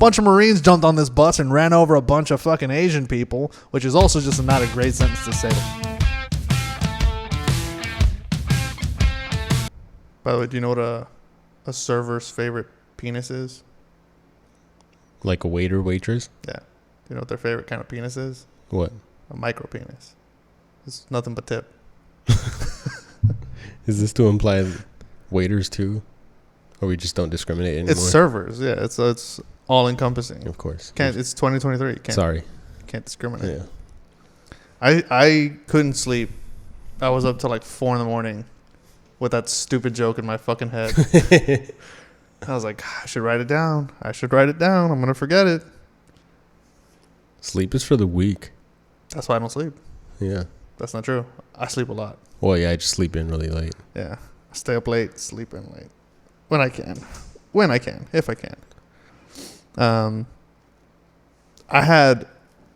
bunch of Marines jumped on this bus and ran over a bunch of fucking Asian people, which is also just not a great sentence to say. By the way, do you know what a server's favorite penis is? Like a waiter, waitress? Yeah. Do you know what their favorite kind of penis is? What? A micro penis. It's nothing but tip. Is this to imply waiters too? Or we just don't discriminate anymore? It's servers, yeah. It's all encompassing. Of course. It's 2023. Can't discriminate. Yeah. I couldn't sleep. I was up till like 4 a.m. with that stupid joke in my fucking head. I was like, I should write it down. I'm going to forget it. Sleep is for the weak. That's why I don't sleep. Yeah. That's not true. I sleep a lot. Well, yeah, I just sleep in really late. Yeah. I stay up late, sleep in late. When I can. If I can. I had...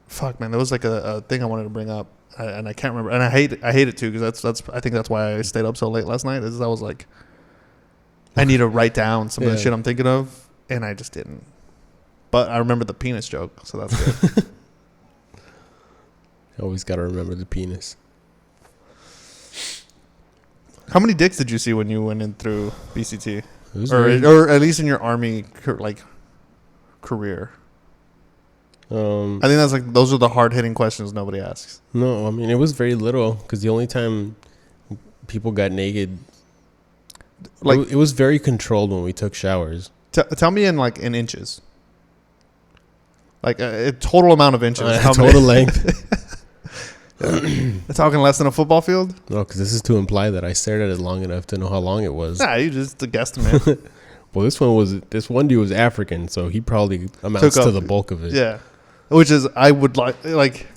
Fuck, man. There was like a thing I wanted to bring up. And I can't remember. And I hate it too, because I think that's why I stayed up so late last night. Is I was like... I need to write down some of the shit I'm thinking of. And I just didn't. But I remember the penis joke, so that's good. Always got to remember the penis. How many dicks did you see when you went in through BCT? Or at least in your Army career? I think that's like, those are the hard-hitting questions nobody asks. No, I mean, it was very little, because the only time people got naked, like, it was very controlled when we took showers. Tell me in inches. Like a total amount of inches. Total length. We're talking less than a football field? No, because this is to imply that I stared at it long enough to know how long it was. Nah, you just guesstimate. Well, this one dude was African, so he probably amounts to the bulk of it. Yeah. Which is, I would like,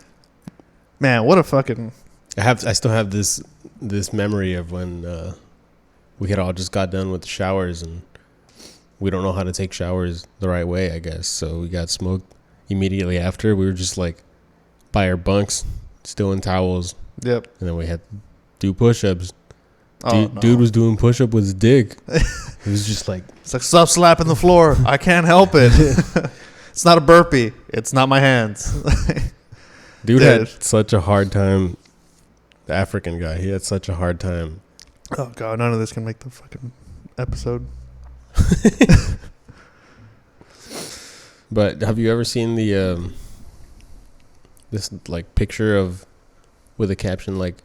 man, what a fucking... I still have this memory of when we had all just got done with the showers, and we don't know how to take showers the right way, I guess. So we got smoked immediately after. We were just like by our bunks, still in towels. Yep. And then we had to do push-ups. No. Dude was doing push-up with his dick. It was just like... It's like, stop slapping the floor. I can't help it. It's not a burpee. It's not my hands. Dude had such a hard time. The African guy, he had such a hard time. Oh, God. None of this can make the fucking episode. But have you ever seen the this picture of with a caption like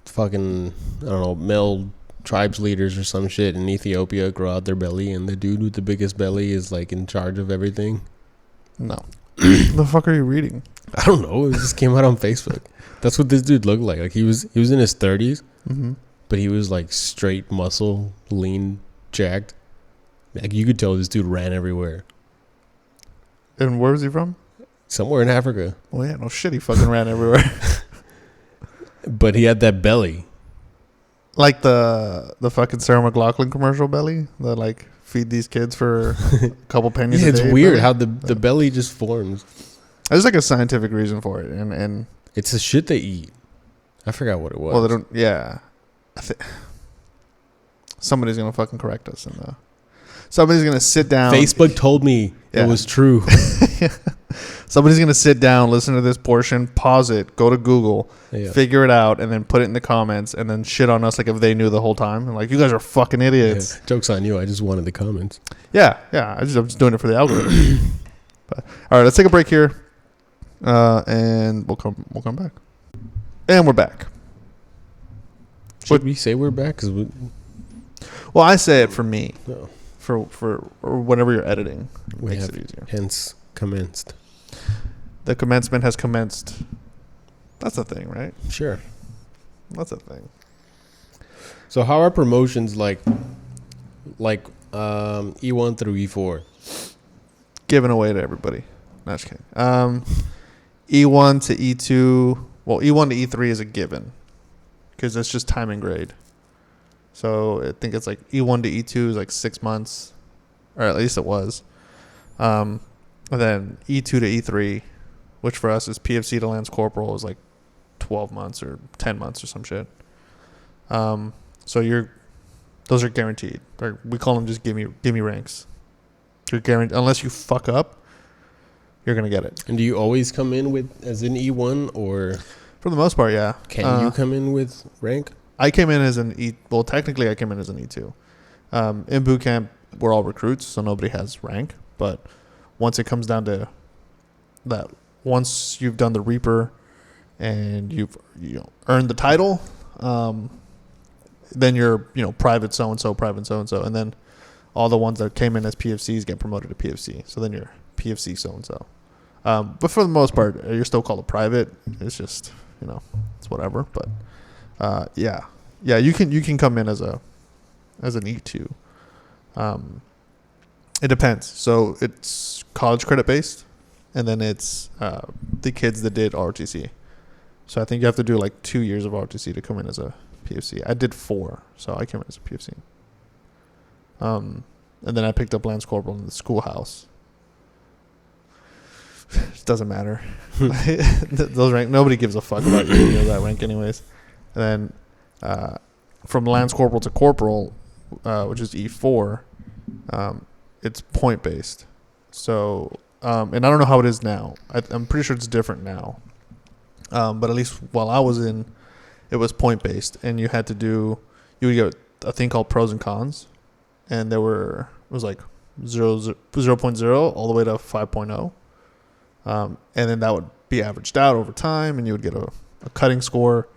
fucking, I don't know, male tribes leaders or some shit in Ethiopia grow out their belly, and the dude with the biggest belly is like in charge of everything? No. The fuck are you reading? I don't know. It just came out on Facebook. That's what this dude looked like. Like he was in his 30s, but he was like straight muscle, lean, jacked. Like you could tell this dude ran everywhere. And where was he from? Somewhere in Africa. Well, yeah, no shit. He fucking ran everywhere. But he had that belly. Like the fucking Sarah McLachlan commercial belly? The like feed these kids for a couple pennies a day. Yeah, it's weird belly. how the belly just forms. There's like a scientific reason for it. And it's the shit they eat. I forgot what it was. Well, they don't, yeah. Somebody's going to fucking correct us. Somebody's going to sit down. Facebook told me it was true. Somebody's going to sit down, listen to this portion, pause it, go to Google, figure it out, and then put it in the comments, and then shit on us like if they knew the whole time. And like, you guys are fucking idiots. Yeah. Joke's on you. I just wanted the comments. Yeah. I'm just doing it for the algorithm. But, all right, let's take a break here, and we'll come back. And we're back. Should we say we're back? Well, I say it for me. No. For whenever you're editing, it makes it easier. Hence commenced. The commencement has commenced. That's a thing, right? Sure. That's a thing. So how are promotions like E1 through E4? Given away to everybody. No, just kidding. E1 to E2. Well, E1 to E3 is a given because that's just time and grade. So I think it's like E1 to E2 is like 6 months, or at least it was. And then E2 to E3, which for us is PFC to Lance Corporal, is like 12 months or 10 months or some shit. So those are guaranteed. Or we call them just give me ranks. You're guaranteed, unless you fuck up, you're gonna get it. And do you always come in with as an E1, or For the most part, yeah. can you come in with rank? I came in as an E. Well, technically, I came in as an E2. In boot camp, we're all recruits, so nobody has rank. But once it comes down to that, once you've done the Reaper and you've earned the title, then you're private so and so, and then all the ones that came in as PFCs get promoted to PFC. So then you're PFC so and so. But for the most part, you're still called a private. It's just it's whatever. But yeah, you can come in as an E2. It depends. So it's college credit based, and then it's the kids that did ROTC. So I think you have to do like 2 years of ROTC to come in as a PFC. I did 4, so I came in as a PFC. And then I picked up Lance Corporal in the schoolhouse. It doesn't matter. Those rank, nobody gives a fuck about that rank anyways. And then from Lance Corporal to Corporal, which is E4, it's point based. So, and I don't know how it is now. I'm pretty sure it's different now. But at least while I was in, it was point based, and you would get a thing called pros and cons, and it was like 0.0 all the way to 5.0. And then that would be averaged out over time, and you would get a cutting score,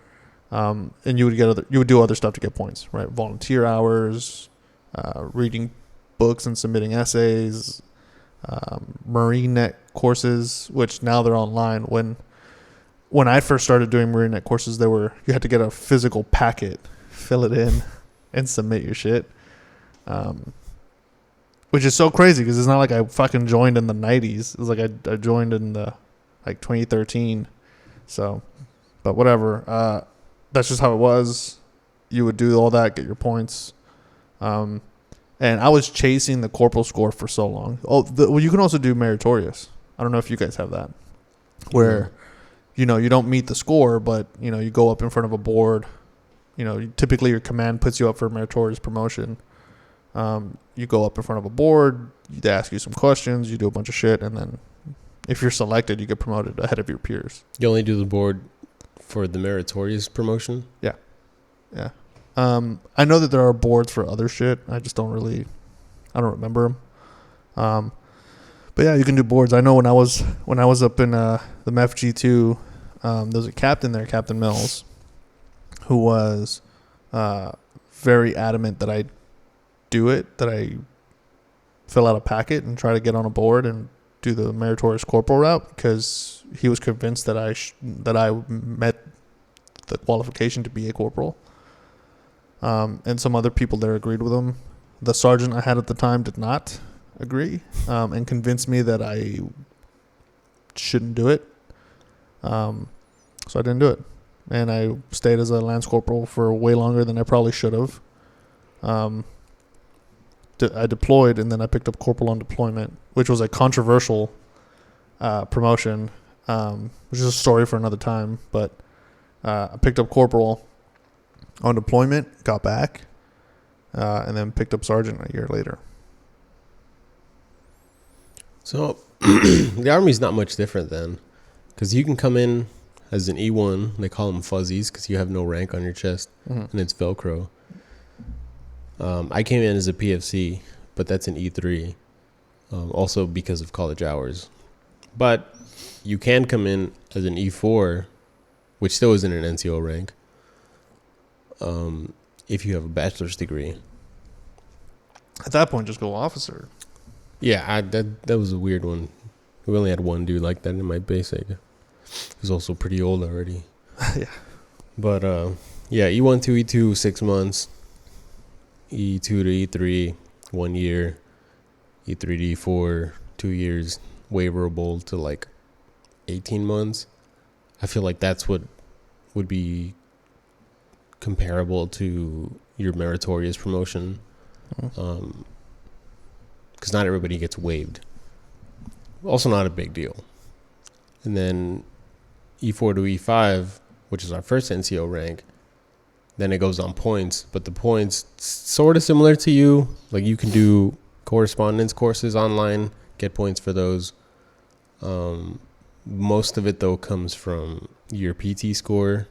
and you would do other stuff to get points, right? Volunteer hours, reading books and submitting essays, MarineNet courses, which now they're online. When I first started doing MarineNet courses, you had to get a physical packet, fill it in, and submit your shit. Which is so crazy because it's not like I fucking joined in the 90s. It was like I joined in the 2013. So, but whatever. That's just how it was. You would do all that, get your points. And I was chasing the corporal score for so long. Well, you can also do meritorious. I don't know if you guys have that, where you don't meet the score, but you go up in front of a board. Typically your command puts you up for meritorious promotion. You go up in front of a board, they ask you some questions, you do a bunch of shit, and then if you're selected, you get promoted ahead of your peers. You only do the board for the meritorious promotion? Yeah. I know that there are boards for other shit. I just don't remember them. But yeah, you can do boards. I know when I was up in the MEF G2, there was a captain there, Captain Mills, who was very adamant that I fill out a packet and try to get on a board and do the meritorious corporal route, because he was convinced that I met the qualification to be a corporal. And some other people there agreed with him. The sergeant I had at the time did not agree, and convinced me that I shouldn't do it. So I didn't do it. And I stayed as a Lance Corporal for way longer than I probably should have. I deployed, and then I picked up Corporal on deployment, which was a controversial promotion, which is a story for another time. But I picked up Corporal on deployment, got back, and then picked up Sergeant a year later. So the Army's not much different then, because you can come in as an E1. They call them fuzzies because you have no rank on your chest, and it's Velcro. I came in as a PFC, but that's an E3, also because of college hours. But you can come in as an E4, which still isn't an NCO rank, if you have a bachelor's degree. At that point, just go officer. Yeah, that was a weird one. We only had one dude like that in my basic. He's also pretty old already. Yeah. But yeah, E1 to E2, 6 months. E2 to E3, 1 year. E3 to E4, 2 years. Waiverable to like 18 months. I feel like that's what would be comparable to your meritorious promotion. Because not everybody gets waived. Also not a big deal. And then E4 to E5, which is our first NCO rank, then it goes on points. But the points sort of similar to you. Like you can do correspondence courses online, get points for those. Most of it though comes from your PT score.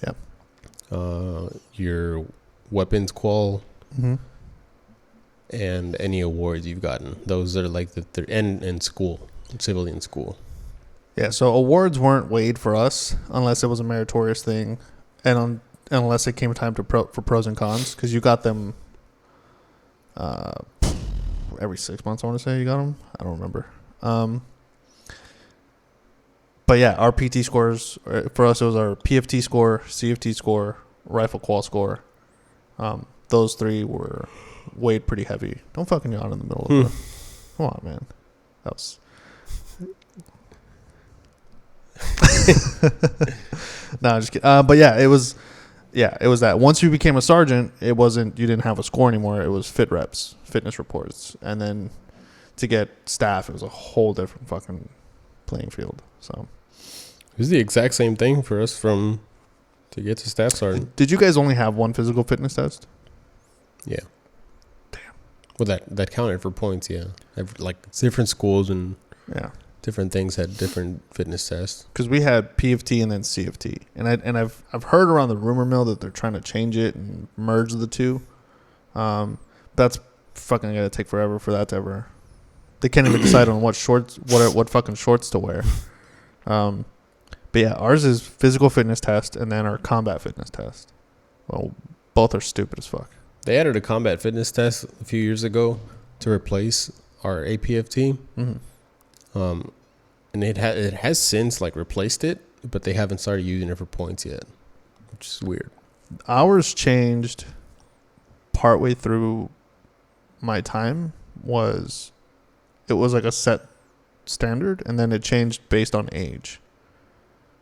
Yep. Your weapons qual Mm-hmm. and any awards you've gotten. Those are like and school, civilian school. Yeah, so awards weren't weighed for us unless it was a meritorious thing, and unless it came time to for pros and cons, because you got them every 6 months. I want to say you got them. I don't remember. But yeah, our PT scores for us, it was our PFT score, CFT score, rifle qual score. Those three were weighed pretty heavy. Don't fucking yawn in the middle of it. Come on, man. That was. No, I'm just kidding. But yeah, it was that. Once you became a sergeant, you didn't have a score anymore. It was fit reps, fitness reports, and then to get staff, it was a whole different fucking playing field. So It was the exact same thing for us to get to staff sergeant. did you guys only have one physical fitness test? Yeah. Damn. Well, that counted for points. Yeah, like different schools and Yeah. different things had different fitness tests. Because we had PFT and then CFT, and I've heard around the rumor mill that they're trying to change it and merge the two. That's fucking gonna take forever for that to ever. They can't even decide on what fucking shorts to wear. But yeah, ours is physical fitness test and then our combat fitness test. Well, both are stupid as fuck. They added a combat fitness test a few years ago to replace our APFT. Mm-hmm. And it has since like replaced it, but they haven't started using it for points yet, which is weird. Ours changed partway through my time. It was like a set standard, and then it changed based on age.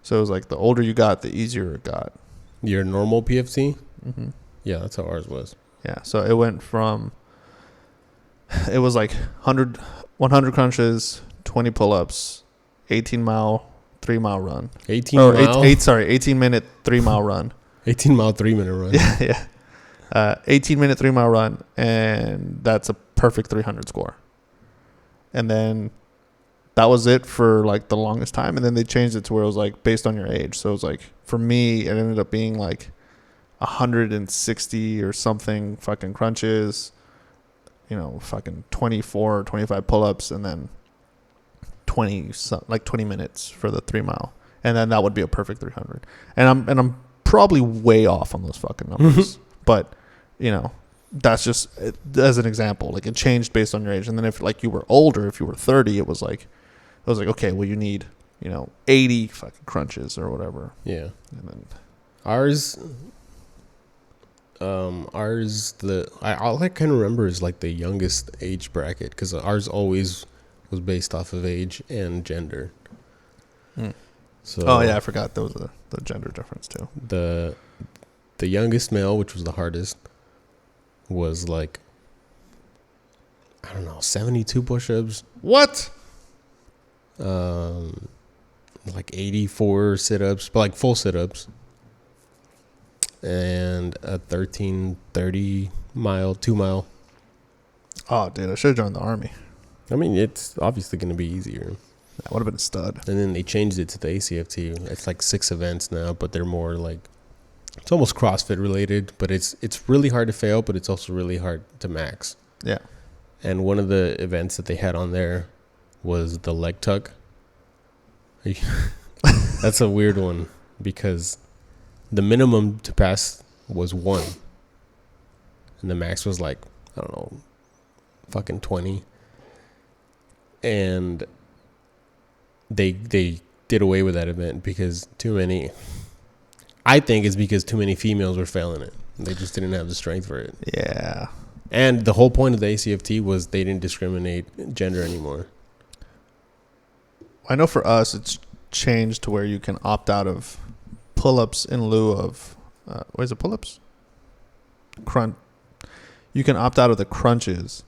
So it was like the older you got, the easier it got. Your normal PFT? Mm-hmm. Yeah, that's how ours was. Yeah, so it went from, it was like 100 crunches, 20 pull-ups, 18-mile, 3-mile run. 18-minute 3-mile run. 18-mile 3-minute run. Yeah. 18-minute 3-mile run, and that's a perfect 300 score. And then that was it for like the longest time, and then they changed it to where it was like based on your age. So it was like, for me, it ended up being like 160 or something fucking crunches, fucking 24 or 25 pull-ups, and then 20 minutes for the 3-mile, and then that would be a perfect 300. And I'm probably way off on those fucking numbers, but that's just as an example. Like, it changed based on your age, and then if like you were older, if you were 30, it was like okay, well, you need 80 fucking crunches or whatever. Yeah. And then Ours, all I can remember is like the youngest age bracket, because ours always was based off of age and gender. So oh yeah, I forgot there was the gender difference too. The youngest male, which was the hardest, was like, I don't know, 72 push-ups. What? Like 84 sit-ups, but like full sit-ups. And a 1330 mile, 2-mile. Oh, dude, I should have joined the army. I mean, it's obviously going to be easier. That would have been a stud. And then they changed it to the ACFT. It's like 6 events now, but they're more like, it's almost CrossFit related, but it's really hard to fail, but it's also really hard to max. Yeah. And one of the events that they had on there was the leg tuck. That's a weird one, because the minimum to pass was 1. And the max was like, I don't know, fucking 20. And they did away with that event because I think it's because too many females were failing it. They just didn't have the strength for it. Yeah. And the whole point of the ACFT was they didn't discriminate gender anymore. I know for us, it's changed to where you can opt out of pull-ups in lieu of, what is it, pull-ups? You can opt out of the crunches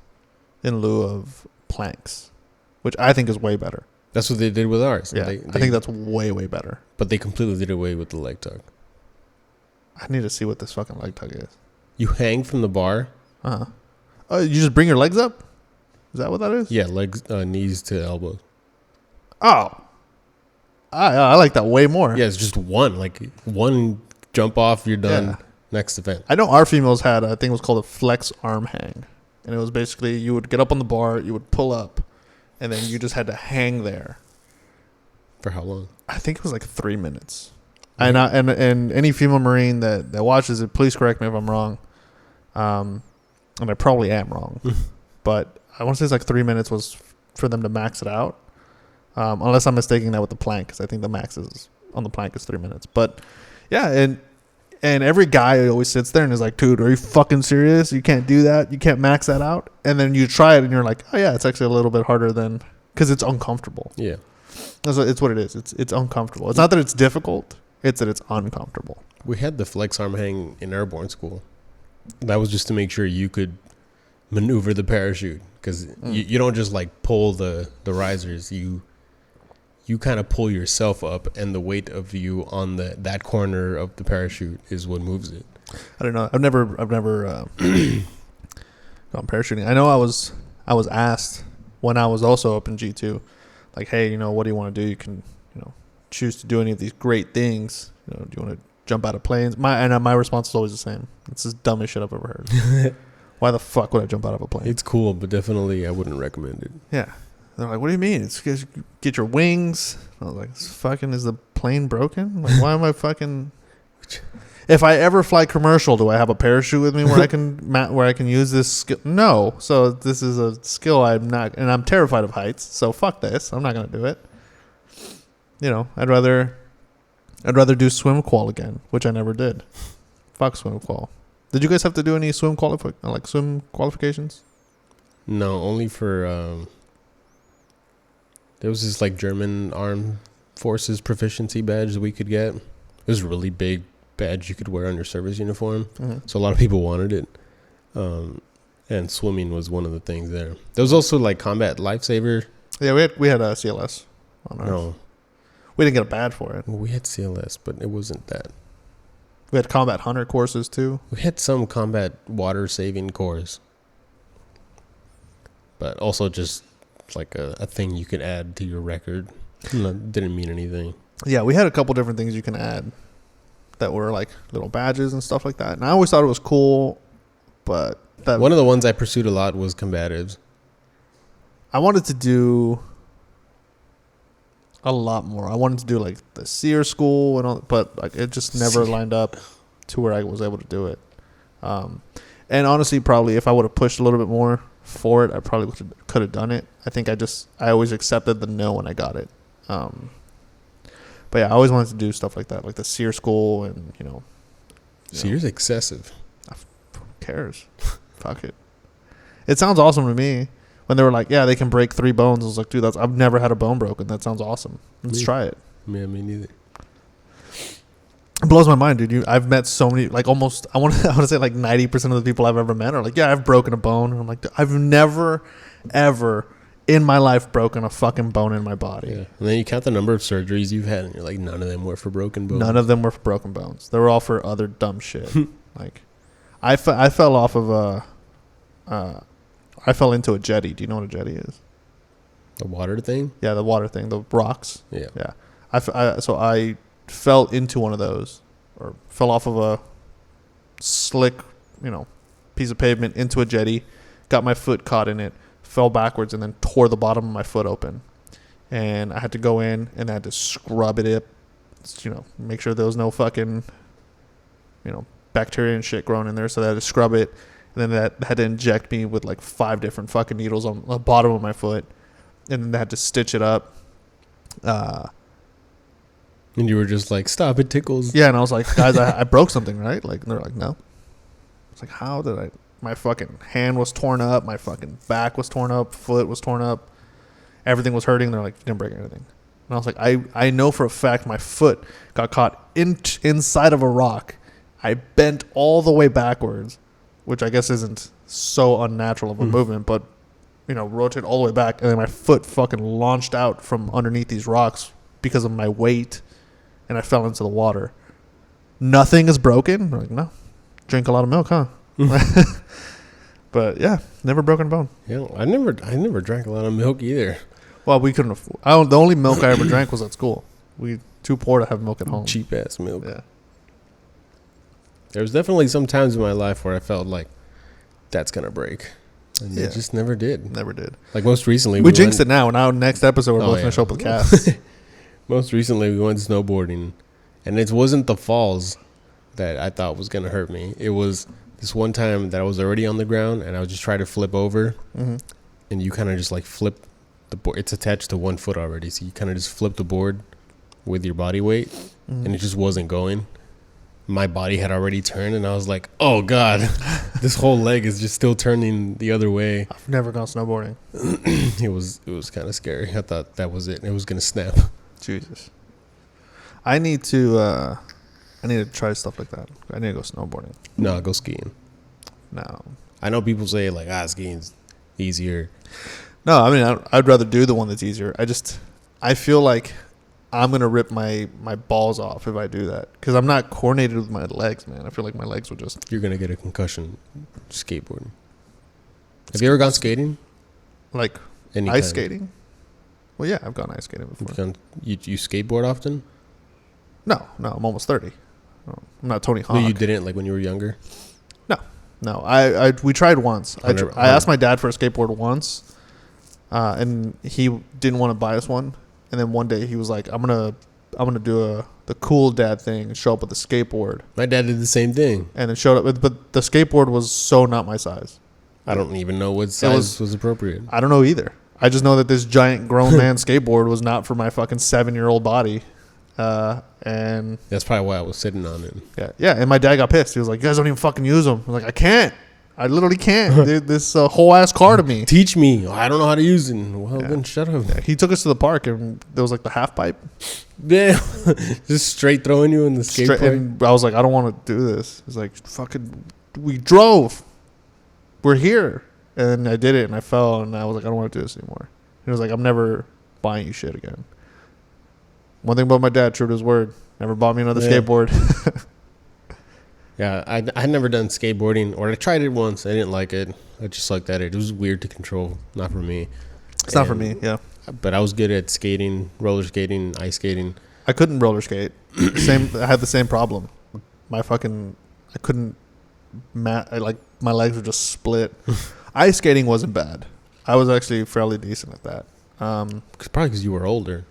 in lieu of planks, which I think is way better. That's what they did with ours. Yeah, I think that's way, way better. But they completely did away with the leg tuck. I need to see what this fucking leg tuck is. You hang from the bar. Uh-huh. Oh, you just bring your legs up? Is that what that is? Yeah, legs, knees to elbows. Oh, I like that way more. Yeah, it's just one. Like one jump off, you're done. Yeah. Next event. I know our females had, I think it was called a flex arm hang. And it was basically you would get up on the bar, you would pull up, and then you just had to hang there. For how long? I think it was like 3 minutes. And any female Marine that watches it, please correct me if I'm wrong. And I probably am wrong. But I want to say it's like 3 minutes was for them to max it out. Unless I'm mistaking that with the plank, because I think the max is on the plank is 3 minutes. But yeah, and every guy always sits there and is like, dude, are you fucking serious? You can't do that. You can't max that out. And then you try it and you're like, oh yeah, it's actually a little bit harder than, because it's uncomfortable. Yeah. It's what it is. It's uncomfortable. It's not that it's difficult. It's that it's uncomfortable. We had the flex arm hang in airborne school. That was just to make sure you could maneuver the parachute, because you don't just like pull the risers. You kind of pull yourself up, and the weight of you on that corner of the parachute is what moves it. I don't know. I've never gone parachuting. I know I was asked when I was also up in G2, like, hey, what do you want to do? You can, choose to do any of these great things. Do you want to jump out of planes? My response is always the same. It's the dumbest shit I've ever heard. Why the fuck would I jump out of a plane? It's cool, but definitely I wouldn't recommend it. Yeah. They're like, what do you mean? It's because you get your wings. I was like, is the plane broken? Like, why am I fucking... If I ever fly commercial, do I have a parachute with me where I can use this skill? No. So this is a skill I'm not... And I'm terrified of heights, so fuck this. I'm not going to do it. I'd rather do swim qual again, which I never did. Fuck swim qual. Did you guys have to do any swim qualifications? No, only for... There was this like German armed forces proficiency badge that we could get. It was a really big badge you could wear on your service uniform. Mm-hmm. So a lot of people wanted it. And swimming was one of the things there. There was also like combat lifesaver. Yeah, we had a CLS on ours. No. We didn't get a badge for it. Well, we had CLS, but it wasn't that. We had combat hunter courses too. We had some combat water saving course. But also just like a thing you could add to your record. Didn't mean anything. Yeah, we had a couple different things you can add that were like little badges and stuff like that. And I always thought it was cool, but one of the ones I pursued a lot was combatives. I wanted to do a lot more. I wanted to do like the SEER school and all, but like it just never lined up to where I was able to do it. And honestly, probably if I would have pushed a little bit more for it, I probably could have done it. I think I always accepted the no when I got it. But yeah, I always wanted to do stuff like that, like the SEER school and, SEER's excessive. Who cares? Fuck it. It sounds awesome to me. When they were like, yeah, they can break 3 bones. I was like, dude, I've never had a bone broken. That sounds awesome. Let's try it. Yeah, me neither. It blows my mind, dude. I've met so many, like almost, I want to say like 90% of the people I've ever met are like, yeah, I've broken a bone. And I'm like, I've never, ever in my life broken a fucking bone in my body. Yeah. And then you count the number of surgeries you've had and you're like, none of them were for broken bones. None of them were for broken bones. They were all for other dumb shit. Like, I fell off of I fell into a jetty. Do you know what a jetty is? The water thing? Yeah, the water thing. The rocks. Yeah. Yeah. So I fell into one of those, or fell off of a slick, piece of pavement into a jetty, got my foot caught in it, fell backwards, and then tore the bottom of my foot open. And I had to go in and I had to scrub it up, make sure there was no fucking, bacteria and shit growing in there. So I had to scrub it. And then that had to inject me with like 5 different fucking needles on the bottom of my foot. And then they had to stitch it up. And you were just like, stop, it tickles. Yeah, and I was like, guys, I broke something, right? Like, and they're like, no. It's like, how did I? My fucking hand was torn up. My fucking back was torn up. Foot was torn up. Everything was hurting. They're like, you didn't break anything. And I was like, I know for a fact my foot got caught inside of a rock. I bent all the way backwards, which I guess isn't so unnatural of a movement, but, rotate all the way back. And then my foot fucking launched out from underneath these rocks because of my weight. And I fell into the water. Nothing is broken. I'm like, no. Drink a lot of milk, huh? But yeah, never broken a bone. Yeah, I never drank a lot of milk either. Well, we couldn't afford. The only milk I ever drank was at school. We too poor to have milk at home. Cheap ass milk. Yeah. There was definitely some times in my life where I felt like that's gonna break, and Yeah. it just never did. Never did. Like most recently, We jinxed it now. Now next episode we're Oh, both yeah. gonna show up with casts. Most recently, we went snowboarding, and it wasn't the falls that I thought was gonna hurt me. It was this one time that I was already on the ground, and I was just trying to flip over, hmm and you kind of just like flip the board. It's attached to 1 foot already, so you kind of just flip the board with your body weight, and it just wasn't going. My body had already turned, and I was like, "Oh God, this whole leg is just still turning the other way." I've never gone snowboarding. It was kind of scary. I thought that was it. It was gonna snap. Jesus. I need to try stuff like that. I need to go snowboarding. No, go skiing. No. I know people say like, skiing's easier. No, I mean, I'd rather do the one that's easier. I feel like I'm going to rip my balls off if I do that. Because I'm not coordinated with my legs, man. I feel like my legs would just... You're gonna get a concussion skateboarding. Have you ever gone skating? Like, Anytime. ice skating? Well, yeah, I've gone ice skating before. You skateboard often? No, I'm almost 30. No, I'm not Tony Hawk. No, you didn't like when you were younger. No, we tried once. I asked my dad for a skateboard once, and he didn't want to buy us one. And then one day he was like, "I'm gonna do the cool dad thing and show up with a skateboard." My dad did the same thing. And it showed up, but the skateboard was so not my size. I don't even know what size was appropriate. I don't know either. I just know that this giant grown man skateboard was not for my fucking 7-year-old body. And That's probably why I was sitting on it. yeah. And my dad got pissed. He was like, "You guys don't even fucking use them." I'm like, "I can't. I literally can't. Dude, this whole ass car to me." Teach me. Oh, I don't know how to use it. Well, Yeah. then shut up. Yeah, he took us to the park and there was like the half pipe. Yeah. Just straight throwing you in the skate park. And I was like, "I don't want to do this." It's like, fucking, we drove. We're here. And I did it and I fell and I was like, "I don't want to do this anymore." He was like, "I'm never buying you shit again." One thing about my dad, true to his word, never bought me another Yeah. skateboard. Yeah, I had never done skateboarding, or I tried it once. I didn't like it. I just looked at it. It was weird to control. Not for me. It's not for me, yeah. But I was good at skating, roller skating, ice skating. I couldn't roller skate. I had the same problem. I couldn't my legs were just split. Ice skating wasn't bad. I was actually fairly decent at that. Probably because you were older.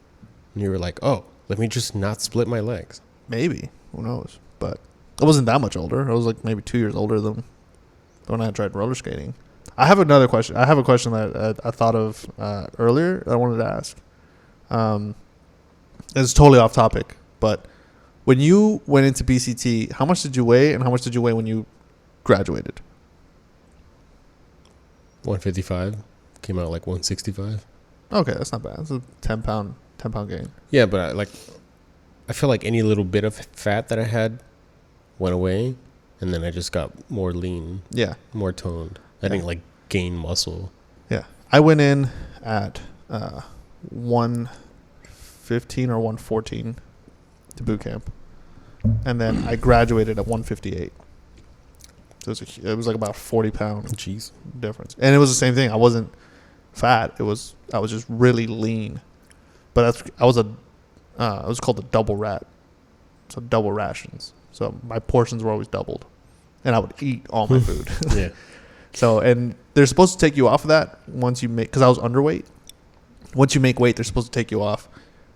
And you were like, oh, let me just not split my legs. Maybe. Who knows? But I wasn't that much older. I was like maybe 2 years older than when I tried roller skating. I have another question. I have a question that I thought of earlier that I wanted to ask. It's totally off topic, but when you went into BCT, how much did you weigh and how much did you weigh when you graduated? 155. Came out like 165. Okay, that's not bad. It's a 10 pound gain. Yeah, but I feel like any little bit of fat that I had went away, and then I just got more lean, Yeah. more toned. I Yeah. didn't like gain muscle. Yeah. I went in at 115 or 114 to boot camp. And then I graduated at 158. So it was like about 40 pound Jeez. difference. And it was the same thing. I wasn't fat. I was just really lean. But it was called the double rat. So double rations. So my portions were always doubled. And I would eat all my food. Yeah. So, and they're supposed to take you off of that once you make, because I was underweight. Once you make weight, they're supposed to take you off.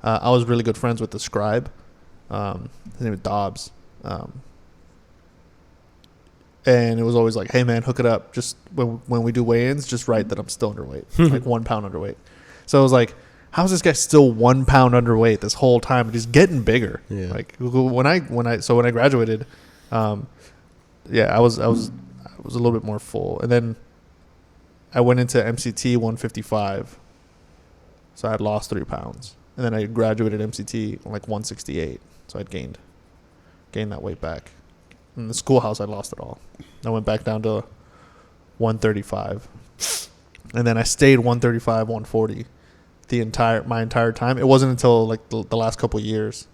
I was really good friends with the scribe. His name is Dobbs. And it was always like, "Hey man, hook it up. Just when we do weigh-ins, just write that I'm still underweight, like 1 pound underweight." So I was like, "How's this guy still 1 pound underweight this whole time? But he's getting bigger." Yeah. Like when I graduated, yeah, I was a little bit more full, and then I went into MCT 155, so I had lost 3 pounds, and then I graduated MCT like 168, so I'd gained that weight back. In the schoolhouse, I lost it all. I went back down to 135, and then I stayed 135, 140 my entire time. It wasn't until like the last couple of years.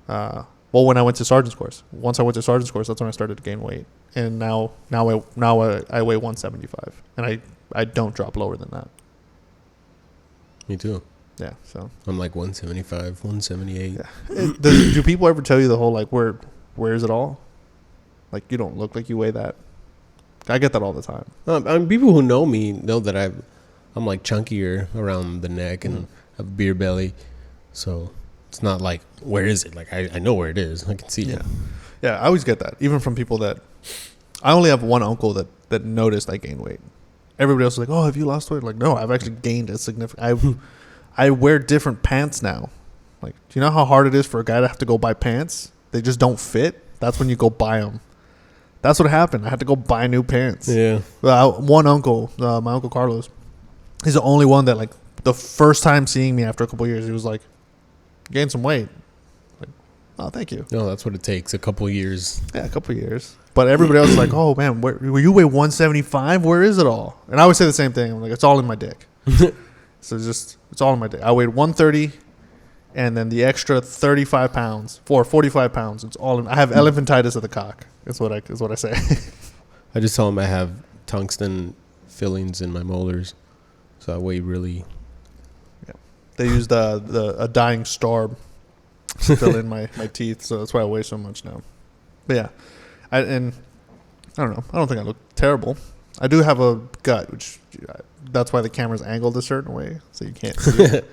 When I went to sergeant's course. Once I went to sergeant's course, that's when I started to gain weight. and now I weigh 175, and I don't drop lower than that. Me too. Yeah, so I'm like 175, 178. yeah. Do people ever tell you the whole like where is it all? Like you don't look like you weigh that. I get that all the time. I mean, people who know me know that I'm like chunkier around the neck and have a beer belly, so it's not like where is it? Like I know where it is. I can see it. Yeah, I always get that, even from people that I only have one uncle that noticed I gained weight. Everybody else is like, "Oh, have you lost weight?" Like, no, I've actually gained a significant. I wear different pants now. Like, do you know how hard it is for a guy to have to go buy pants? They just don't fit. That's when you go buy them. That's what happened. I had to go buy new pants. Yeah. One uncle, my uncle Carlos, he's the only one that like the first time seeing me after a couple of years, he was like, "Gained some weight." Like, oh, thank you. No, that's what it takes. A couple years. Yeah, a couple of years. But everybody else is like, "Oh man, where you weigh 175? Where is it all?" And I would say the same thing. I'm like, "It's all in my dick." So it's all in my dick. I weighed 130, and then the extra 35 pounds, 45 pounds. It's all in. I have elephantitis of the cock. Is what I say. I just tell them I have tungsten fillings in my molars, so I weigh really. Yeah. They used a dying star to fill in my teeth, so that's why I weigh so much now. But yeah, I don't know. I don't think I look terrible. I do have a gut, which that's why the camera's angled a certain way, so you can't see it.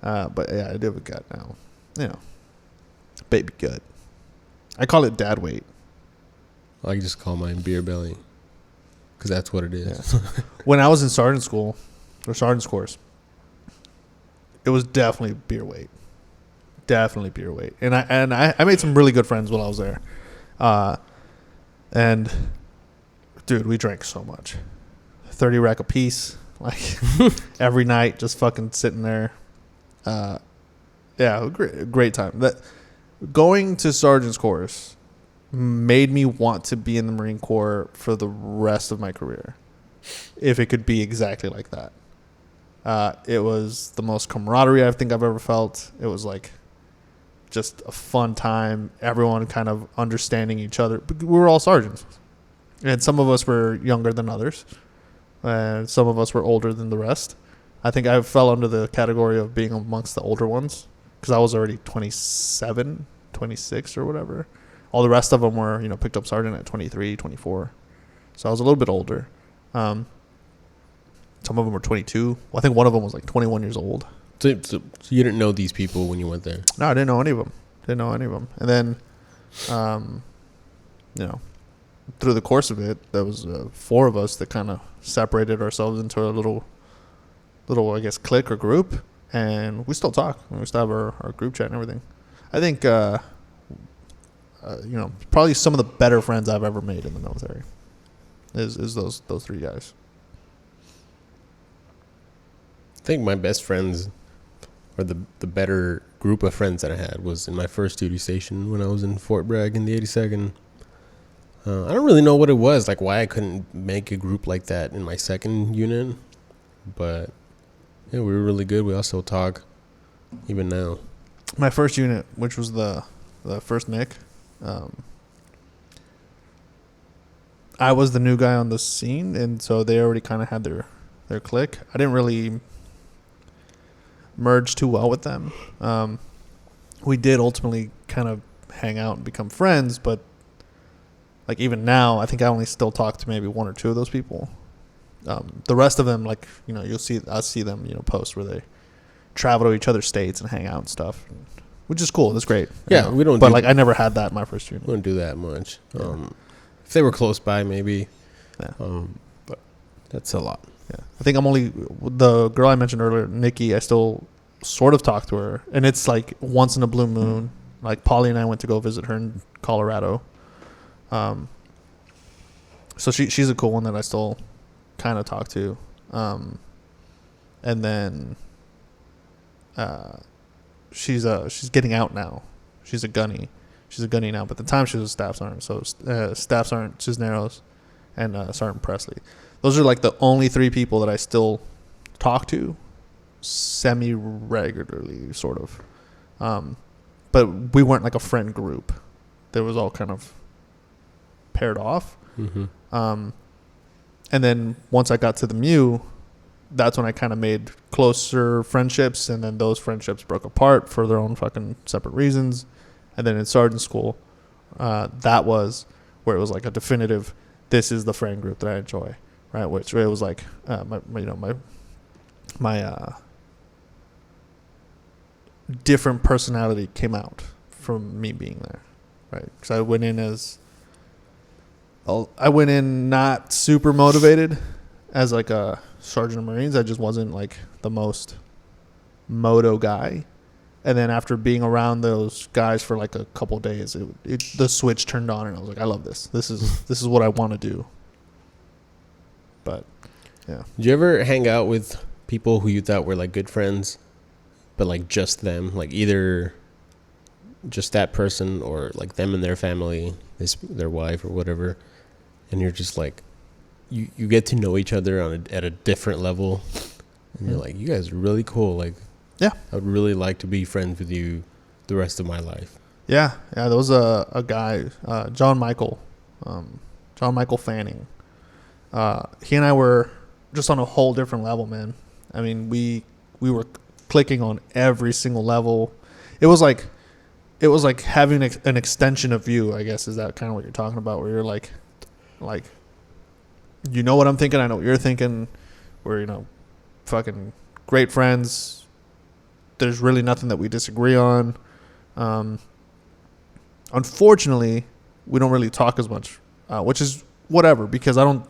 But yeah, I do have a gut now. You know, baby gut. I call it dad weight. I just call mine beer belly, because that's what it is. Yeah. When I was in sergeant school, or sergeant's course, it was definitely beer weight. Definitely beer weight. And I made some really good friends while I was there. And dude, we drank so much. 30 rack a piece, like every night, just fucking sitting there. Yeah, great time. That going to sergeant's course made me want to be in the Marine Corps for the rest of my career, if it could be exactly like that. It was the most camaraderie I think I've ever felt. It was like just a fun time. Everyone kind of understanding each other. We were all sergeants, and some of us were younger than others, and some of us were older than the rest. I think I fell under the category of being amongst the older ones because I was already 27, 26 or whatever. All the rest of them were, picked up sergeant at 23, 24. So I was a little bit older. Some of them were 22. Well, I think one of them was like 21 years old. So you didn't know these people when you went there? No, I didn't know any of them. And then, through the course of it, there was 4 of us that kind of separated ourselves into a little, I guess, clique or group. And we still talk. We still have our group chat and everything. I think, probably some of the better friends I've ever made in the military is those 3 guys. I think my best friends, or the better group of friends that I had, was in my first duty station when I was in Fort Bragg in the 82nd. I don't really know what it was, like why I couldn't make a group like that in my second unit, but yeah, we were really good. We also talk even now. My first unit, which was the first MIC, I was the new guy on the scene, and so they already kind of had their clique. I didn't really merge too well with them. We did ultimately kind of hang out and become friends, but like even now, I think I only still talk to maybe 1 or 2 of those people. The rest of them, like, I see them, post where they travel to each other's states and hang out and stuff, which is cool. That's great. Yeah, we don't. But I never had that in my first unit. We don't do that much. Yeah. If they were close by, maybe. Yeah. But that's a lot. Yeah, I think I'm only the girl I mentioned earlier, Nikki. I still sort of talk to her, and it's like once in a blue moon. Like Polly and I went to go visit her in Colorado. So she's a cool one that I still kind of talk to. And then she's getting out now. She's a gunny. She's a gunny now, but at the time she was a staff sergeant. So Staff Sergeant Cisneros and Sergeant Presley. Those are like the only 3 people that I still talk to semi-regularly, sort of. But we weren't like a friend group. There was all kind of paired off. Mm-hmm. And then once I got to the Mew, that's when I kind of made closer friendships, and then those friendships broke apart for their own fucking separate reasons. And then in sergeant school, that was where it was like a definitive, this is the friend group that I enjoy, right? Which it was like my different personality came out from me being there, right? Because I went in not super motivated as like a sergeant of Marines. I just wasn't like the most moto guy. And then after being around those guys for like a couple of days, the switch turned on, and I was like, I love this. This is what I want to do. But yeah. Did you ever hang out with people who you thought were like good friends, but like just them, like either just that person or like them and their family, their wife or whatever, and you're just like, you get to know each other at a different level, and you're like, you guys are really cool. Like, yeah, I would really like to be friends with you the rest of my life. Yeah. There was a guy, John Michael Fanning. He and I were just on a whole different level, man. I mean, we were clicking on every single level. It was like having an extension of you, I guess. Is that kind of what you're talking about, where you're like, you know what I'm thinking, I know what you're thinking. We're, fucking great friends. There's really nothing that we disagree on. Unfortunately, we don't really talk as much, which is whatever, because I don't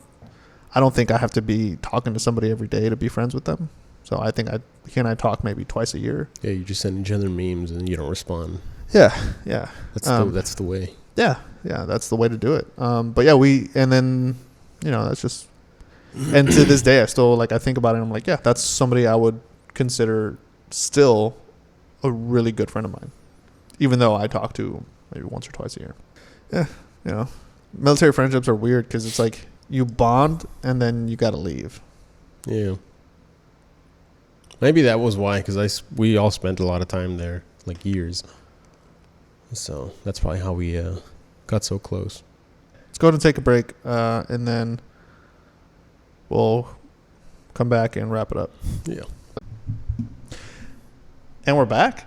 think I have to be talking to somebody every day to be friends with them. So I think he and I talk maybe twice a year. Yeah, you just send each other memes and you don't respond. Yeah. That's the way. Yeah, that's the way to do it. But yeah, that's just, and to this day, I still, I think about it and I'm like, yeah, that's somebody I would consider still a really good friend of mine, even though I talk to maybe once or twice a year. Yeah, military friendships are weird because it's like you bond and then you got to leave. Yeah. Maybe that was why, because we all spent a lot of time there, like years. So that's probably how we got so close. Let's go ahead and take a break, and then we'll come back and wrap it up. Yeah. And we're back.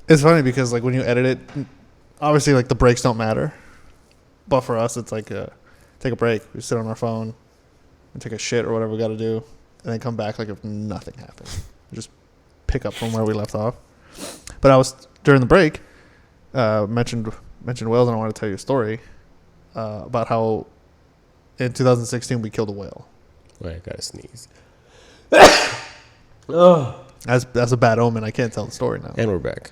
It's funny because when you edit it, obviously the breaks don't matter, but for us it's like take a break. We sit on our phone and take a shit or whatever we got to do, and then come back like if nothing happened. Just pick up from where we left off. But I was during the break mentioned whales, and I want to tell you a story about how in 2016 we killed a whale. Wait, I gotta sneeze. Oh, that's a bad omen. I can't tell the story now. And we're back.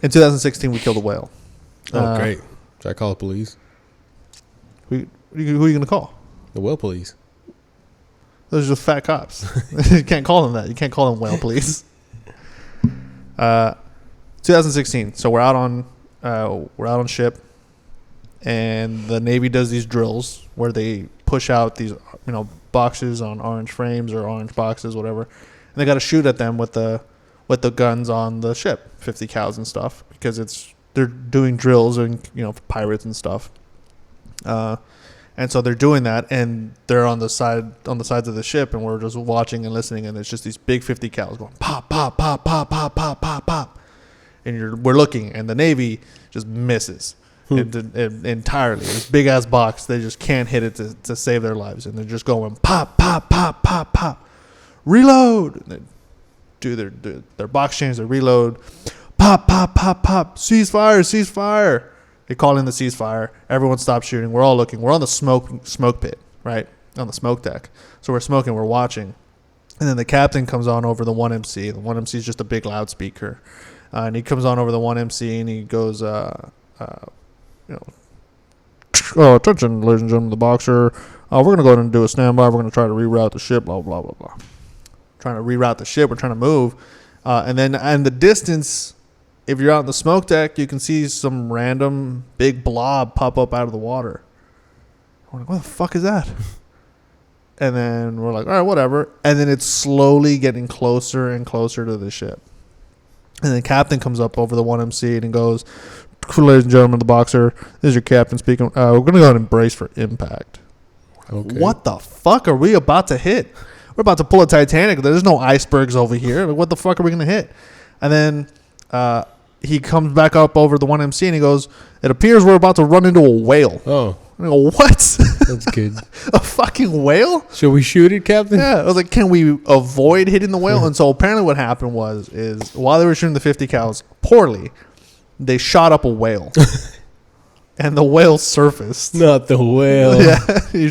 In 2016, we killed a whale. Oh, great! Should I call the police? Who are you gonna call? The whale police. Those are just fat cops. You can't call them that. You can't call them whale police. 2016. So we're out on ship, and the Navy does these drills where they push out these boxes on orange frames or orange boxes, whatever, and they got to shoot at them with the guns on the ship, 50 cals and stuff, because they're doing drills and pirates and stuff. And so they're doing that, and they're on the sides of the ship, and we're just watching and listening, and it's just these big 50 cals going pop, pop, pop, pop, pop, pop, pop, pop, and we're looking, and the Navy just misses entirely. This big ass box, they just can't hit it to save their lives, and they're just going pop, pop, pop, pop, pop, reload. And they do their box change, they reload, pop, pop, pop, pop, ceasefire. They call in the ceasefire. Everyone stops shooting. We're all looking. We're on the smoke pit, right? On the smoke deck. So we're smoking. We're watching. And then the captain comes on over the 1MC. The 1MC is just a big loudspeaker. And he comes on over the 1MC and he goes, attention, ladies and gentlemen of the Boxer. We're going to go ahead and do a standby. We're going to try to reroute the ship, blah, blah, blah, blah. Trying to reroute the ship. We're trying to move. And then in the distance, if you're out in the smoke deck, you can see some random big blob pop up out of the water. I'm like, what the fuck is that? And then we're like, all right, whatever. And then it's slowly getting closer and closer to the ship. And then captain comes up over the 1MC and goes, ladies and gentlemen of the boxer, this is your captain speaking. We're going to go ahead and brace for impact. Okay. What the fuck are we about to hit? We're about to pull a Titanic. There's no icebergs over here. Like, what the fuck are we going to hit? And then he comes back up over the 1MC and he goes, it appears we're about to run into a whale. Oh, I go, what? that's good. A fucking whale? Shall we shoot it, Captain? Yeah. I was like, can we avoid hitting the whale? And so apparently what happened is while they were shooting the 50 cals poorly, they shot up a whale. And the whale surfaced. Not the whale. Yeah. He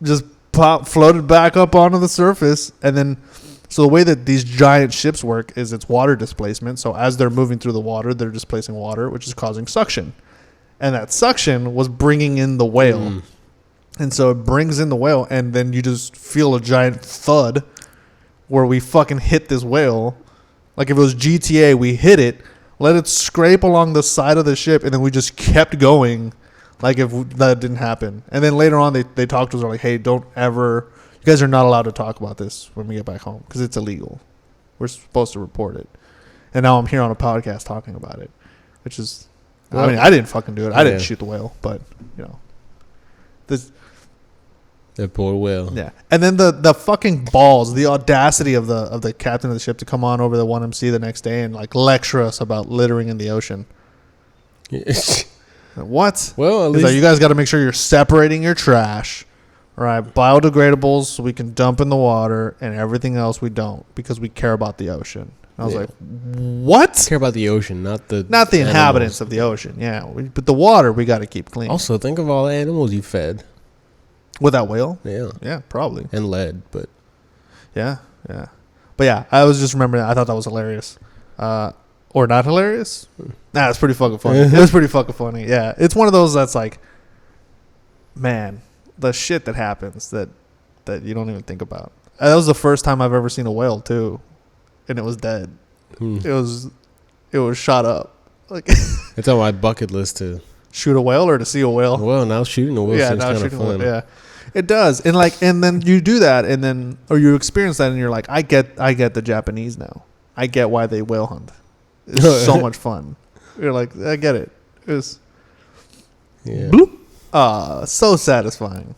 just floated back up onto the surface. And then, so the way that these giant ships work is it's water displacement. So as they're moving through the water, they're displacing water, which is causing suction. And that suction was bringing in the whale. And so it brings in the whale, and then you just feel a giant thud where we fucking hit this whale. Like if it was GTA, we hit it, let it scrape along the side of the ship, and then we just kept going like if that didn't happen. And then later on, they talked to us, like, hey, don't ever, you guys are not allowed to talk about this when we get back home because it's illegal. We're supposed to report it. And now I'm here on a podcast talking about it, which is, I mean, I didn't fucking do it. I didn't shoot the whale, but, you know. This, that poor whale. yeah. And then the fucking balls, the audacity of the captain of the ship to come on over the 1MC the next day and, like, lecture us about littering in the ocean. What? Well, at He's least like, you guys got to make sure you're separating your trash. All right, biodegradables so we can dump in the water, and everything else we don't because we care about the ocean. And I was like, what? care about the ocean, not the Inhabitants animals. of the ocean, yeah. But the water we got to keep clean. Also, think of all the animals you fed. With that whale? Yeah. Yeah, probably. And lead, but Yeah, yeah. But yeah, I was just remembering that. I thought that was hilarious. Or not hilarious? Nah, it's pretty fucking funny. It was pretty fucking funny. Yeah, it's one of those that's like, man, the shit that happens that you don't even think about. That was the first time I've ever seen a whale too, and it was dead. It was shot up. Like it's on my bucket list to shoot a whale or to see a whale. Well, now shooting a whale seems kind of fun. Yeah, it does. And then you do that, and then or you experience that, and you're like, I get the Japanese now. I get why they whale hunt. It's so much fun. You're like, I get it. It's bloop. So satisfying.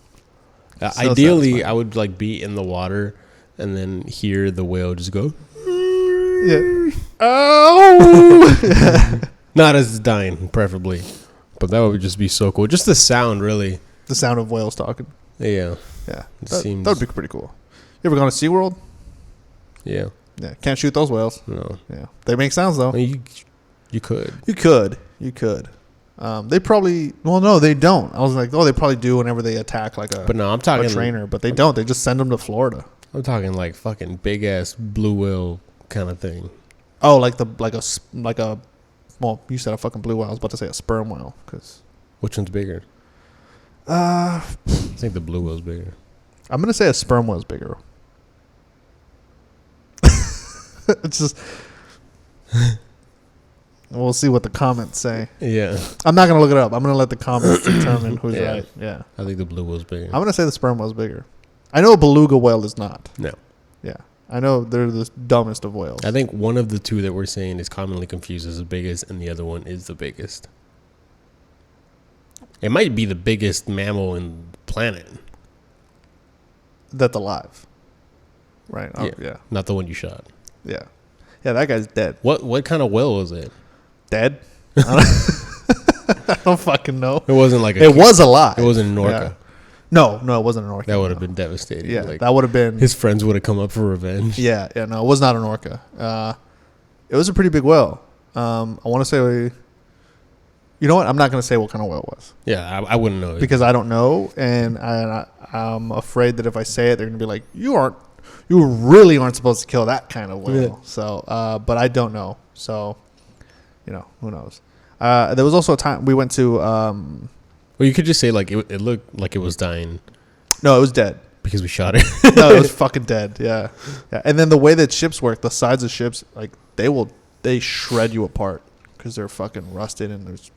Ideally, satisfying. I would like be in the water and then hear the whale just go. Yeah. Oh. Not as it's dying, preferably, but that would just be so cool. Just the sound, really. The sound of whales talking. Yeah. Yeah. Seems- That would be pretty cool. You ever gone to SeaWorld? Yeah. Yeah. Can't shoot those whales. No. Yeah. They make sounds though. I mean, you could. You could. They probably. Well, no, they don't. I was like, oh, they probably do whenever they attack like a. But no, I'm talking a trainer, but they don't. They just send them to Florida. I'm talking like fucking big ass blue whale kind of thing. Oh, like a. Well, you said a fucking blue whale. I was about to say a sperm whale, because. Which one's bigger? I think the blue whale's bigger. I'm gonna say a sperm whale's bigger. It's just. We'll see what the comments say. Yeah. I'm not gonna look it up. I'm gonna let the comments determine who's Yeah. right. Yeah. I think the blue whale's bigger. I'm gonna say the sperm whale's bigger. I know a beluga whale is not. No. Yeah. I know they're the dumbest of whales. I think one of the two that we're saying is commonly confused as the biggest, and the other one is the biggest. It might be the biggest mammal in the planet. That's alive. Right. Oh, yeah. Not the one you shot. Yeah. Yeah, that guy's dead. What kind of whale was it? Dead? I don't fucking know. It wasn't like It was alive. It wasn't an orca. No, it wasn't an orca. That would have been devastating. Yeah, Like, that would have been. his friends would have come up for revenge. Yeah, no, it was not an orca. It was a pretty big whale. I want to say, you know what? I'm not going to say what kind of whale it was. Yeah, I wouldn't know. Because I don't know, and I'm afraid that if I say it, they're going to be like, you really aren't supposed to kill that kind of whale. Yeah. So, but I don't know. So, who knows? There was also a time we went to. Well, you could just say like it looked like it was dying No, it was dead. because we shot it. No, it was fucking dead. Yeah. And then the way that ships work, the sides of ships, like they shred you apart because they're fucking rusted and there's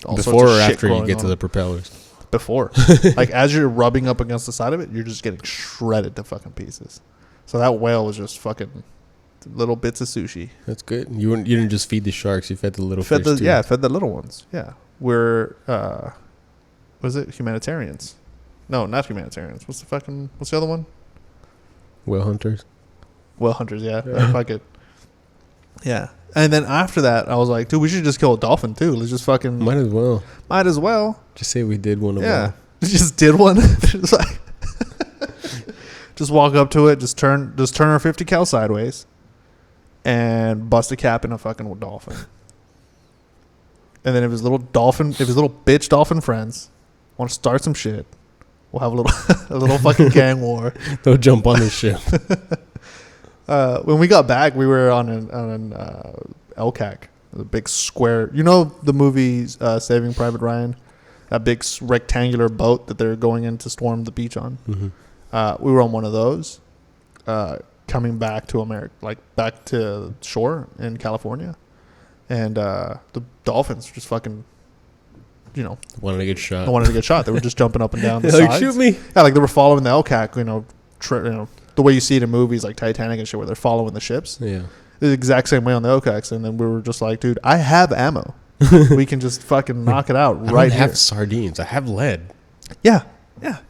all Before sorts or of shit after you growing get to on the it. propellers. Before. Like as you're rubbing up against the side of it, you're just getting shredded to fucking pieces. So that whale was just fucking little bits of sushi. That's good. You didn't just feed the sharks. You fed the little Fed fish the too. fed the little ones. Yeah, we're was it humanitarians? No, not humanitarians. What's the other one? Whale hunters. Whale hunters. Yeah, fuck it. Yeah, and then after that, I was like, dude, we should just kill a dolphin too. Let's just fucking Might as well. might as well. Just say we did one of Yeah, them. just did one. Just like just walk up to it, just turn our 50 cal sideways, and bust a cap in a fucking dolphin. And then if his little bitch dolphin friends want to start some shit, we'll have a little fucking gang war. They'll jump on the ship. When we got back, we were on an LCAC, the big square. You know the movie Saving Private Ryan, that big rectangular boat that they're going in to storm the beach on. Mm-hmm. We were on one of those, coming back to America, like back to shore in California, and the dolphins were just fucking, Wanted to get shot. I wanted to get shot. They were just jumping up and down the They're like, sides. shoot me. Yeah, like they were following the LCAC, the way you see it in movies like Titanic and shit, where they're following the ships. Yeah. The exact same way on the LCACs, and then we were just like, dude, I have ammo. We can just fucking knock it out I right don't here. have sardines. I have lead. Yeah,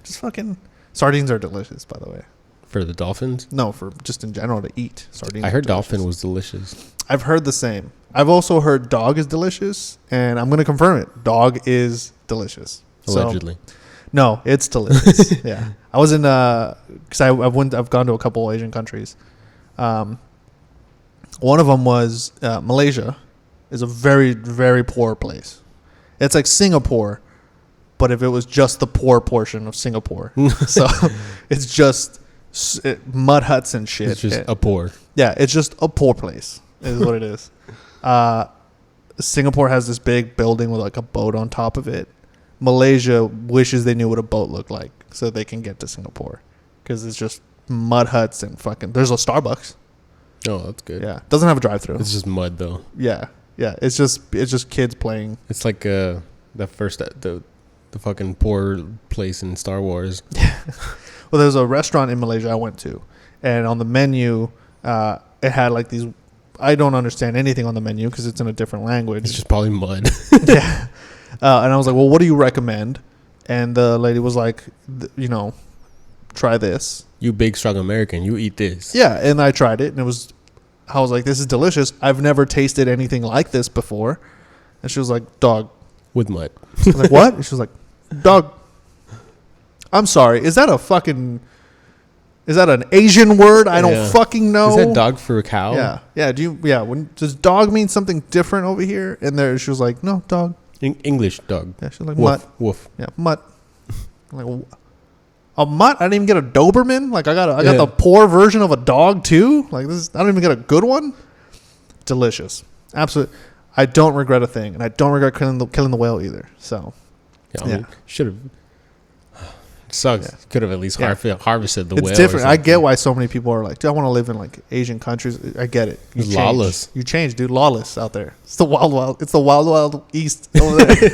just fucking. Sardines are delicious, by the way. For the dolphins? No, for just in general to eat. Sardines. I heard are delicious. dolphin was delicious. I've heard the same. I've also heard dog is delicious, and I'm going to confirm it. Dog is delicious. Allegedly. So, no, it's delicious. Yeah, I was in because I've gone to a couple Asian countries. One of them was Malaysia. Is a very, very poor place. It's like Singapore, but if it was just the poor portion of Singapore. So it's just mud huts and shit. It's just a poor. Yeah, it's just a poor place is what it is. Singapore has this big building with like a boat on top of it. Malaysia wishes they knew what a boat looked like so they can get to Singapore, because it's just mud huts and fucking. There's a Starbucks. Oh, that's good. Yeah, doesn't have a drive-through. It's just mud though. Yeah. It's just kids playing. It's like the fucking poor place in Star Wars. Well, there's a restaurant in Malaysia I went to, and on the menu, it had like these. I don't understand anything on the menu because it's in a different language. It's just probably mud. Yeah. And I was like, well, what do you recommend? And the lady was like, try this. You big, strong American. You eat this. Yeah. And I tried it, and I was like, this is delicious. I've never tasted anything like this before. And she was like, dog. With mud. I was like, what? And she was like, dog. I'm sorry. Is that an Asian word? I don't fucking know. Is that dog for a cow? Yeah. Yeah. Does dog mean something different over here? And there, she was like, no, dog. English dog. Yeah. She was like, Woof. mutt. Woof. Yeah, mutt. I'm like, a mutt? I didn't even get a Doberman. Like I got the poor version of a dog too. Like this, I don't even get a good one. Delicious, absolutely. I don't regret a thing, and I don't regret killing the whale either. So, Yeah. Should have. Sucks. Yeah. Could have at least harvested the whale. it's different. I get why so many people are like, dude, I want to live in like Asian countries. I get it. It's change. lawless. You change, dude. Lawless out there. It's the wild. It's the wild east over there.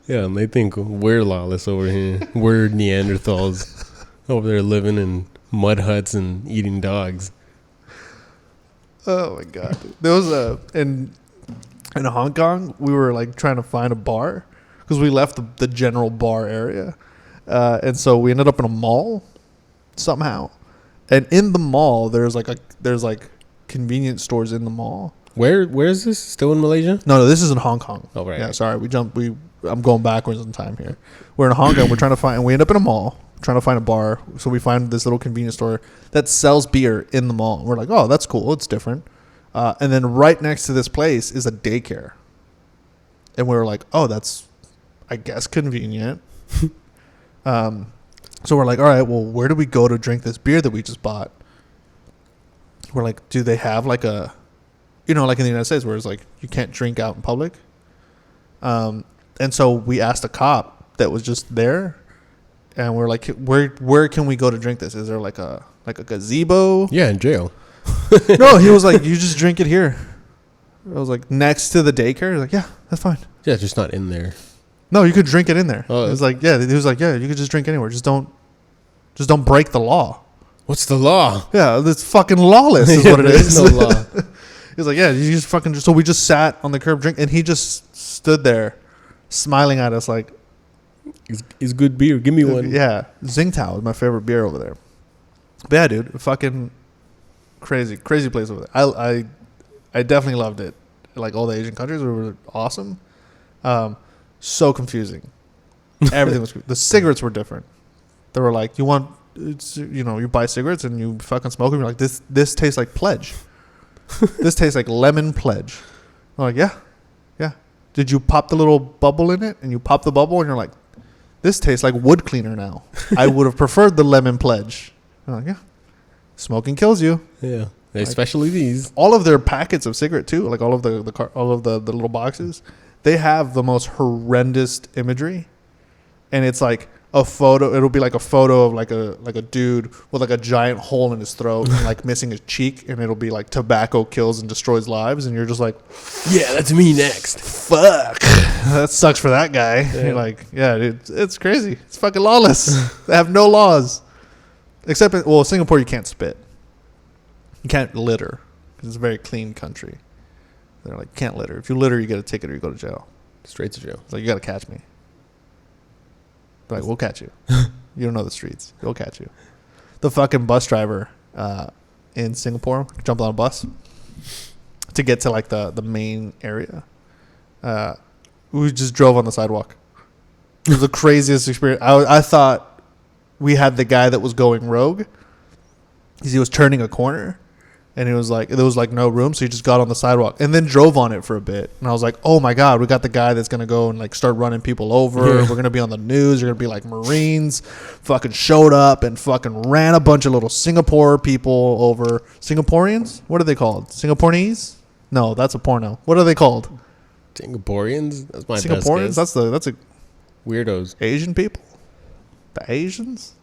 Yeah, and they think we're lawless over here. We're Neanderthals over there living in mud huts and eating dogs. Oh my god! There was in Hong Kong. We were like trying to find a bar because we left the general bar area, and so we ended up in a mall somehow. And in the mall, there's like convenience stores in the mall. Where is this? Still in Malaysia? No, this is in Hong Kong. Oh right. Yeah, sorry, I'm going backwards in time here. We're in Hong Kong. We're trying to find, and we end up in a mall trying to find a bar. So we find this little convenience store that sells beer in the mall. We're like, oh, that's cool. It's different. And then right next to this place is a daycare. And we were like, oh, that's, I guess, convenient. So we're like, all right, well, where do we go to drink this beer that we just bought? We're like, do they have like a, like in the United States where it's like you can't drink out in public? And so we asked a cop that was just there, and we're like, where can we go to drink this? Is there like a gazebo? Yeah, in jail. No, he was like, you just drink it here. I was like, next to the daycare? He's like, yeah, that's fine. Yeah, it's just not in there. No, you could drink it in there. Oh. It was like, yeah, he was like, yeah, you could just drink anywhere. Just don't break the law. What's the law? Yeah, it's fucking lawless is what it There is. no law. He's like, yeah, you just fucking. So we just sat on the curb drink, and he just stood there, smiling at us like, It's good beer. Give me one. yeah, Tsingtao is my favorite beer over there. But yeah, dude, fucking crazy place over there. I definitely loved it. Like all the Asian countries were awesome. So confusing. Everything was. The cigarettes were different. They were like, you want, you buy cigarettes and you fucking smoke them. You're like, this tastes like Pledge. This tastes like lemon Pledge. I'm like, yeah. Did you pop the little bubble in it? And you pop the bubble and you're like, this tastes like wood cleaner now. I would have preferred the lemon Pledge. I'm like, yeah. Smoking kills you. Yeah. Especially these. All of their packets of cigarette too, like all of the little boxes, they have the most horrendous imagery, and it's like a photo. It'll be like a photo of like a dude with like a giant hole in his throat and like missing his cheek, and it'll be like tobacco kills and destroys lives, and you're just like, Yeah, that's me next. fuck, that sucks for that guy. Yeah. You're like, yeah, dude, it's crazy. It's fucking lawless. They have no laws, except Singapore you can't spit. You can't litter because it's a very clean country. They're like, can't litter. If you litter, you get a ticket or you go to jail. Straight to jail. It's like, you got to catch me. They're like, we'll catch you. You don't know the streets. We'll catch you. The fucking bus driver in Singapore jumped on a bus to get to like the main area. We just drove on the sidewalk. It was the craziest experience. I thought we had the guy that was going rogue because he was turning a corner. And it was like, there was like no room. So he just got on the sidewalk and then drove on it for a bit. And I was like, oh my God, we got the guy that's going to go and like start running people over. Yeah. We're going to be on the news. You're going to be like Marines fucking showed up and fucking ran a bunch of little Singapore people over. Singaporeans? What are they called? Singaporese? No, that's a porno. What are they called? Singaporeans? That's my Singaporeans? best guess. That's a Weirdos. Asian people? The Asians?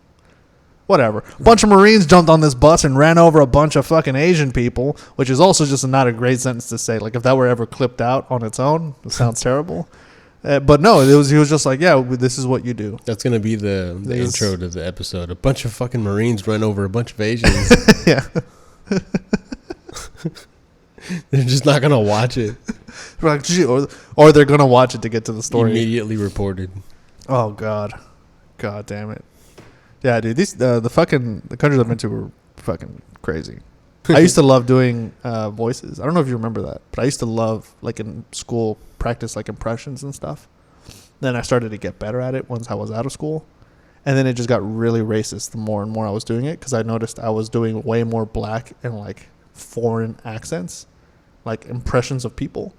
Whatever. A bunch of Marines jumped on this bus and ran over a bunch of fucking Asian people, which is also just not a great sentence to say. Like, if that were ever clipped out on its own, it sounds terrible. But no, he was just like, yeah, this is what you do. That's going to be the This- intro to the episode. A bunch of fucking Marines run over a bunch of Asians. Yeah. They're just not going to watch it. We're like, gee, or they're going to watch it to get to the story. Immediately reported. Oh, God. God damn it. Yeah, dude, the countries I've been to were fucking crazy. I used to love doing voices. I don't know if you remember that, but I used to love, like in school, practice like impressions and stuff. Then I started to get better at it once I was out of school. And then it just got really racist the more and more I was doing it, because I noticed I was doing way more black and like foreign accents, like impressions of people.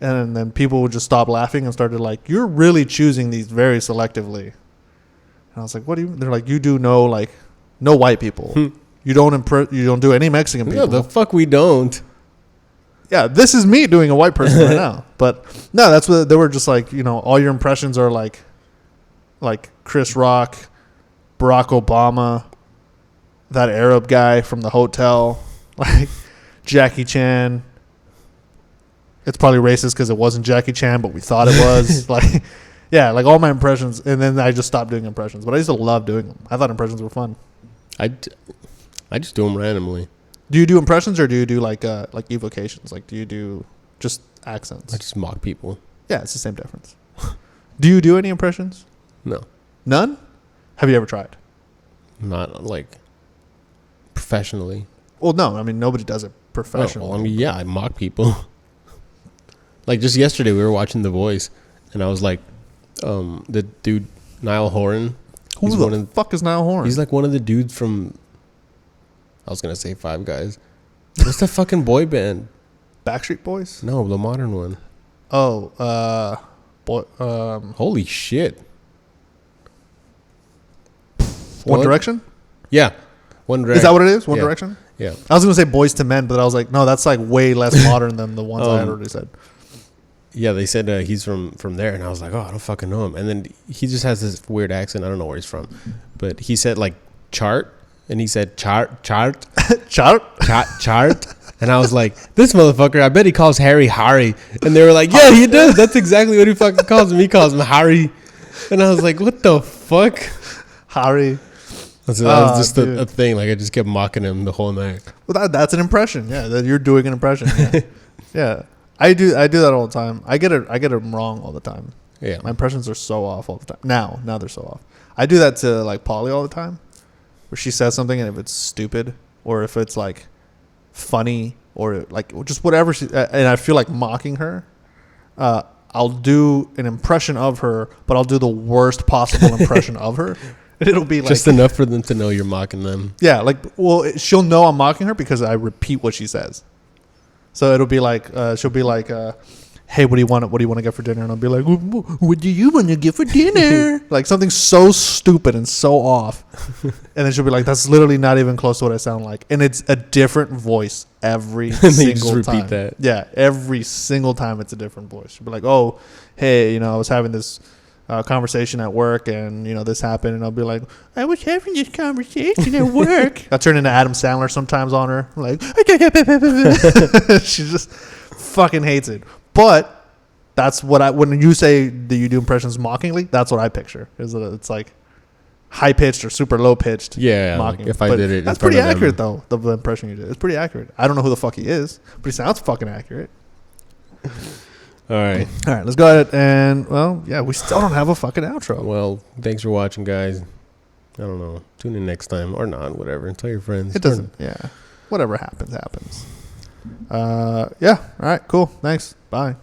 And then people would just stop laughing and started like, you're really choosing these very selectively. And I was like, what do you? They're like, you do no white people. You don't do any Mexican people. No, the fuck we don't. Yeah, this is me doing a white person right now. But no, that's what they were just like, all your impressions are like Chris Rock, Barack Obama, that Arab guy from the hotel, like Jackie Chan. It's probably racist because it wasn't Jackie Chan, but we thought it was. Like, yeah, like all my impressions. And then I just stopped doing impressions. But I used to love doing them. I thought impressions were fun. I just do them randomly. Do you do impressions or do you do like evocations? Like, do you do just accents? I just mock people. Yeah, it's the same difference. Do you do any impressions? No. None? Have you ever tried? Not like professionally. Well, no. I mean, nobody does it professionally. Well, I mean, yeah, I mock people. Like just yesterday, we were watching The Voice, and I was like, the dude Niall Horan. Who the fuck is Niall Horan? He's like one of the dudes from. I was gonna say Five Guys. What's the fucking boy band? Backstreet Boys? No, the modern one. Oh, Holy shit! One What? Direction? Yeah, One Direction. Is that what it is? One Yeah. Direction? Yeah. I was gonna say Boys to Men, but I was like, no, that's like way less modern than the ones I had already said. Yeah, they said he's from there, and I was like, oh, I don't fucking know him. And then he just has this weird accent. I don't know where he's from, but he said like chart, and he said chart, Chart? and I was like, this motherfucker, I bet he calls Harry Harry. And they were like, yeah, he does. That's exactly what he fucking calls him. He calls him Harry. And I was like, what the fuck? Harry. So that was just dude. a thing. Like I just kept mocking him the whole night. Well, that's an impression. Yeah, that you're doing an impression. Yeah. Yeah. I do that all the time. I get it wrong all the time. Yeah. My impressions are so off all the time. Now they're so off. I do that to like Polly all the time, where she says something and if it's stupid or if it's like funny or like just whatever and I feel like mocking her, I'll do an impression of her, but I'll do the worst possible impression of her. And it'll be like Just enough for them to know you're mocking them. yeah, like she'll know I'm mocking her because I repeat what she says. So it'll be like she'll be like, "Hey, what do you want? What do you want to get for dinner?" And I'll be like, "What do you want to get for dinner?" Like something so stupid and so off. And then she'll be like, "That's literally not even close to what I sound like." And it's a different voice every And then single you just repeat time. that. Yeah, every single time it's a different voice. She'll be like, "Oh, hey, I was having this conversation at work and this happened," and I'll be like, "I was having this conversation at work." I turn into Adam Sandler sometimes on her, like she just fucking hates it. But that's what when you say that you do impressions mockingly, that's what I picture. It's like high pitched or super low pitched. Yeah. Mocking. Like if I But did it, that's in front pretty of them. accurate though. The impression you did, it's pretty accurate. I don't know who the fuck he is, but he sounds fucking accurate. All right. All right, let's go ahead and we still don't have a fucking outro. Well, thanks for watching, guys. I don't know. Tune in next time or not. Whatever. Tell your friends. It doesn't. Yeah. Whatever happens. Yeah. All right. Cool. Thanks. Bye.